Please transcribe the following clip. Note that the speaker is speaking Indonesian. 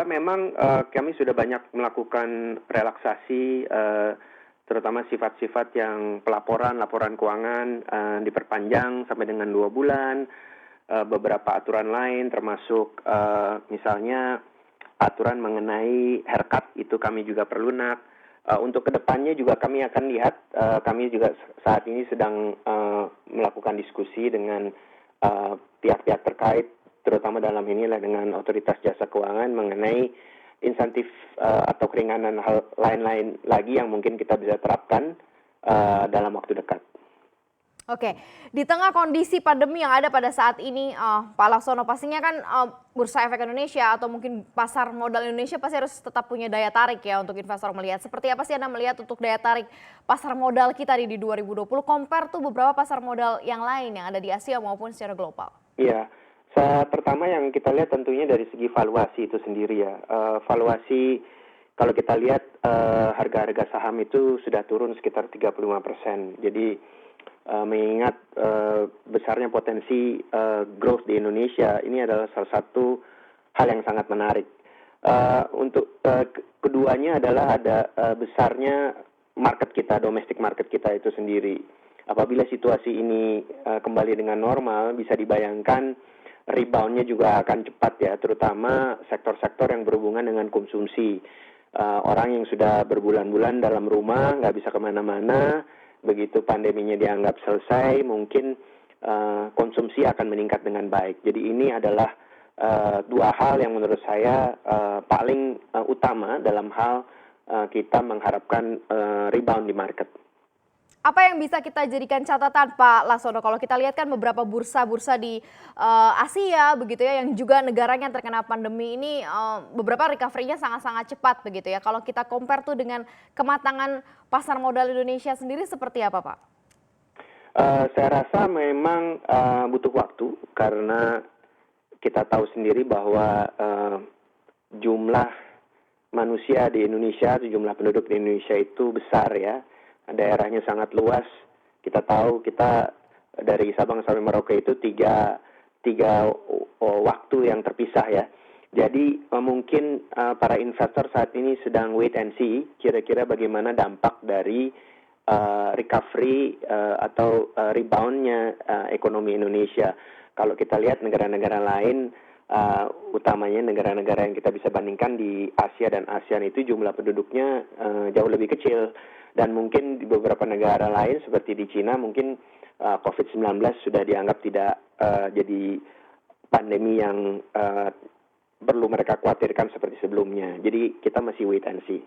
Memang kami sudah banyak melakukan relaksasi, terutama sifat-sifat yang laporan keuangan diperpanjang sampai dengan 2 bulan. Beberapa aturan lain termasuk misalnya aturan mengenai haircut itu kami juga perlunak. Untuk kedepannya juga kami akan lihat, kami juga saat ini sedang melakukan diskusi dengan pihak-pihak terkait, terutama dalam inilah dengan otoritas jasa keuangan mengenai insentif atau keringanan hal lain-lain lagi yang mungkin kita bisa terapkan dalam waktu dekat. Oke, di tengah kondisi pandemi yang ada pada saat ini, Pak Laksono, pastinya kan Bursa Efek Indonesia atau mungkin pasar modal Indonesia pasti harus tetap punya daya tarik ya untuk investor melihat. Seperti apa sih Anda melihat untuk daya tarik pasar modal kita di 2020 compare tuh beberapa pasar modal yang lain yang ada di Asia maupun secara global? Iya, pertama yang kita lihat tentunya dari segi valuasi itu sendiri ya. Valuasi kalau kita lihat harga-harga saham itu sudah turun sekitar 35%. Jadi mengingat besarnya potensi growth di Indonesia, ini adalah salah satu hal yang sangat menarik. Untuk keduanya adalah ada besarnya market kita, domestic market kita itu sendiri. Apabila situasi ini kembali dengan normal, bisa dibayangkan reboundnya juga akan cepat ya, terutama sektor-sektor yang berhubungan dengan konsumsi. Orang yang sudah berbulan-bulan dalam rumah, nggak bisa kemana-mana, begitu pandeminya dianggap selesai, mungkin konsumsi akan meningkat dengan baik. Jadi ini adalah dua hal yang menurut saya paling utama dalam hal kita mengharapkan rebound di market. Apa yang bisa kita jadikan catatan Pak Laksono kalau kita lihat kan beberapa bursa-bursa di Asia begitu ya yang juga negaranya yang terkena pandemi ini beberapa recovery-nya sangat-sangat cepat begitu ya. Kalau kita compare tuh dengan kematangan pasar modal Indonesia sendiri seperti apa Pak? Saya rasa memang butuh waktu karena kita tahu sendiri bahwa jumlah manusia di Indonesia, jumlah penduduk di Indonesia itu besar ya. Daerahnya sangat luas. Kita tahu kita dari Sabang sampai Merauke itu tiga waktu yang terpisah ya. Jadi mungkin para investor saat ini sedang wait and see kira-kira bagaimana dampak dari recovery atau reboundnya ekonomi Indonesia. Kalau kita lihat negara-negara lain, utamanya negara-negara yang kita bisa bandingkan di Asia dan ASEAN itu jumlah penduduknya jauh lebih kecil. Dan mungkin di beberapa negara lain seperti di Cina mungkin COVID-19 sudah dianggap tidak jadi pandemi yang perlu mereka khawatirkan seperti sebelumnya. Jadi kita masih wait and see.